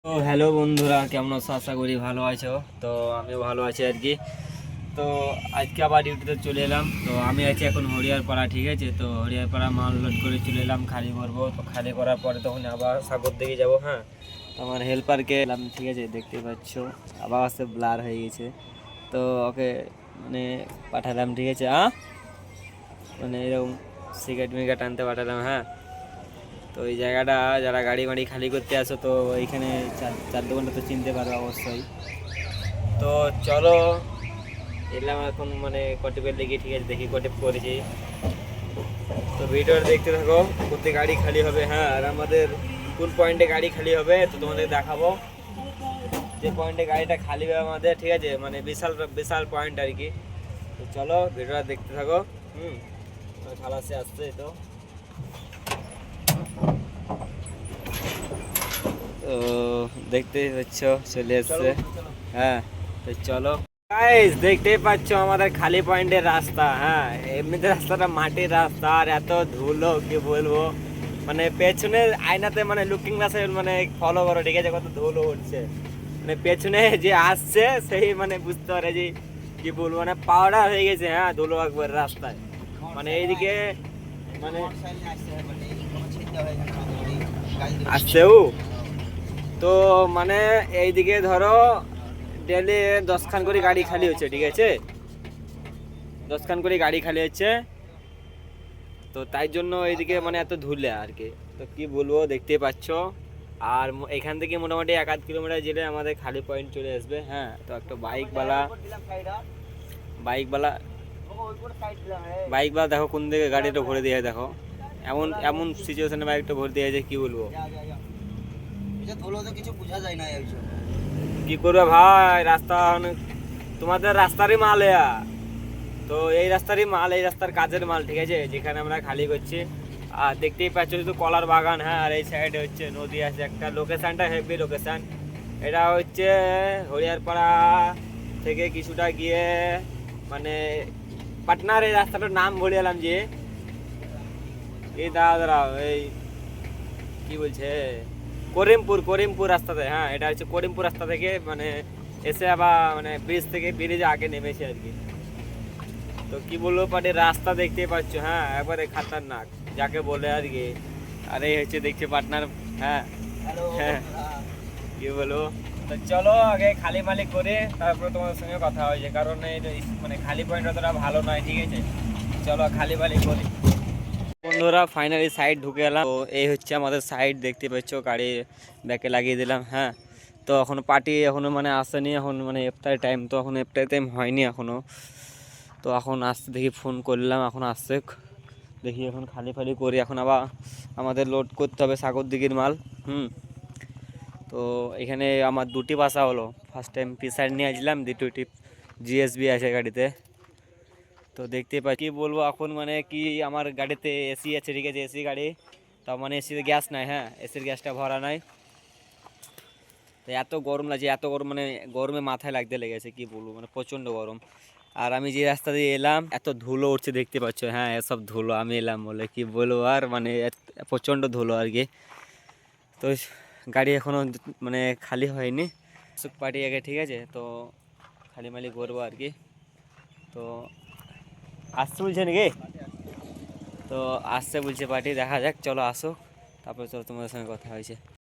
তো হ্যালো বন্ধুরা, কেমন আছো? আশা করি ভালো আছো। তো আমিও ভালো আছি আর কি। তো আজকে আবার ডিউটিতে চলে এলাম। তো আমি আছি এখন হরিয়ারপাড়া, ঠিক আছে। তো হরিয়ারপাড়া মাল লোড করে চলে এলাম, খালি করবো। তো খালি করার পরে তখন আবার সাগর দিকে যাবো। হ্যাঁ, তো আমার হেল্পারকে এলাম, ঠিক আছে, দেখতে পাচ্ছ আবার আসতে ব্লার হয়ে গেছে। তো ওকে মানে পাঠালাম, ঠিক আছে। মানে এরকম সিগারেট মিগারেট আনতে পাঠালাম। হ্যাঁ, তো এই জায়গাটা যারা গাড়ি বাড়ি খালি করতে আসো, তো এইখানে চার চার দোকানটা তো চিনতে পারো অবশ্যই। তো চলো এলাম এখন, মানে কটিপের লেগে, ঠিক আছে, দেখি কটিপ করেছি। তো ভিডিওটা দেখতে থাকো, কোথায় গাড়ি খালি হবে। হ্যাঁ, আর আমাদের কোন পয়েন্টে গাড়ি খালি হবে তো তোমাদের দেখাবো। যে পয়েন্টে গাড়িটা খালি হবে আমাদের, ঠিক আছে, মানে বিশাল বিশাল পয়েন্ট আর কি। তো চলো ভিডিওটা দেখতে থাকো। তো খালাসে আসছে তো। তো দেখতেই পাচ্ছ চলে এসছে। হ্যাঁ, তো চলো গাইস, দেখতেই পাচ্ছ আমাদের খালি পয়েন্টের রাস্তা। হ্যাঁ, এমনিতে রাস্তাটা মাটির রাস্তা, আর এত ধুলো কি বলবো। মানে পেছনের আয়নাতে, মানে লুকিং গ্লাসে মানে ফলো করো, ঠিক আছে, কত ধুলো উঠছে। মানে পেছনে যে আসছে সেই মানে বুঝতে পারে যে কি বলবো, মানে পাউডার হয়ে গেছে। হ্যাঁ, ধুলো একবার রাস্তায়, মানে এইদিকে মানে আসছেও। তো মানে এইদিকে ধরো ডেলি 10 খান করে গাড়ি খালি হচ্ছে, ঠিক আছে, 10 খান করে গাড়ি খালি হচ্ছে। তো তাই জন্য এইদিকে মানে এত ধুলে আর কি। তো কি বলবো, দেখতে পাচ্ছ। আর এখান থেকে মোটামুটি 1-8 কিলোমিটার যেতে আমাদের খালি পয়েন্ট চলে আসবে। হ্যাঁ, তো একটা বাইকওয়ালা বাইকওয়ালা বাইকওয়ালা দেখো কোন দিকে গাড়িটা ভরে দিয়ে, দেখো এমন এমন সিচুয়েশনে বাইকটা ভরে দিয়েছে, কি বলবো। কিছু বোঝা যায় না। কি করবে ভাই, রাস্তা তোমাদের রাস্তারই মাল এয়া। তো এই রাস্তারই মাল, এই রাস্তার কাজের মাল, ঠিক আছে, যেখানে আমরা খালি করছি। আর দেখতেই পাচ্ছ শুধু কলার বাগান। হ্যাঁ, আর এই সাইডে হচ্ছে নদী আছে একটা। লোকেশনটা হেভি লোকেশন। এটা হচ্ছে হরিয়ারপাড়া থেকে কিছুটা গিয়ে, মানে পাটনার এই রাস্তাটার নাম ভুলে এলাম যে, এই দাঁড়াও এই কি বলছে, করিমপুর করিমপুর রাস্তাতে। হ্যাঁ, এটা হচ্ছে করিমপুর রাস্তা থেকে মানে এসে আবার মানে ব্রিজ থেকে ব্রিজে আগে নেমেছে আর কি। তো কি বলবো পাটি, রাস্তা দেখতে পাচ্ছ। হ্যাঁ, একবারে খাতারনাক যাকে বলে আর কি। আর এই হচ্ছে দেখছি পার্টনার। হ্যাঁ, হ্যাঁ, কি বলবো। তো চলো আগে খালি মালি করে তারপরে তোমাদের সঙ্গে কথা হয়েছে, কারণ এই মানে খালি পয়েন্ট অতটা ভালো নয়, ঠিক আছে। চলো খালি মালি করি বন্ধুরা। ফাইনালি সাইড ঢুকে এলাম। তো এই হচ্ছে আমাদের সাইড, দেখতে পাচ্ছ, গাড়ি ব্যাকে লাগিয়ে দিলাম। হ্যাঁ, তো এখনো পার্টি এখনো মানে আসেনি, এখন মানে ইফতার টাইম, তো এখন ইফতার টাইম হয়নি এখনো। তো এখন আসতে দেখি, ফোন করলাম, এখন আসছে। দেখি এখন খালি ফালি করি, এখন আবার আমাদের লোড করতে হবে সাগর দিঘির মাল। তো এখানে আমার দুটি বাসা হলো। ফার্স্ট টাইম পিসার নিয়ে আসলাম, দ্বিতীয়টি জিএসবি আছে গাড়িতে। তো দেখতে পাই কি বলবো এখন, মানে কি আমার গাড়িতে এসি আছে, ঠিক আছে, এসি গাড়ি। তার মানে এসিতে গ্যাস নাই। হ্যাঁ, এসির গ্যাসটা ভরা নাই। তো এত গরম লাগছে, এত গরম, মানে গরমে মাথায় লাগতে লেগেছে, কি বলবো, মানে প্রচণ্ড গরম। আর আমি যে রাস্তা দিয়ে এলাম এত ধুলো উঠছে, দেখতে পাচ্ছ। হ্যাঁ, এসব ধুলো আমি এলাম বলে কি বলবো, আর মানে প্রচণ্ড ধুলো আর কি। তো গাড়ি এখনো মানে খালি হয়নি, সুখ পার্টি আগে, ঠিক আছে। তো খালি মালি করবো আর কি। তো আসছে বলছে নাকি, তো আসছে বলছে পার্টি, দেখা যাক, চলো আসো, তারপরে চলো তোমাদের সঙ্গে কথা হয়েছে।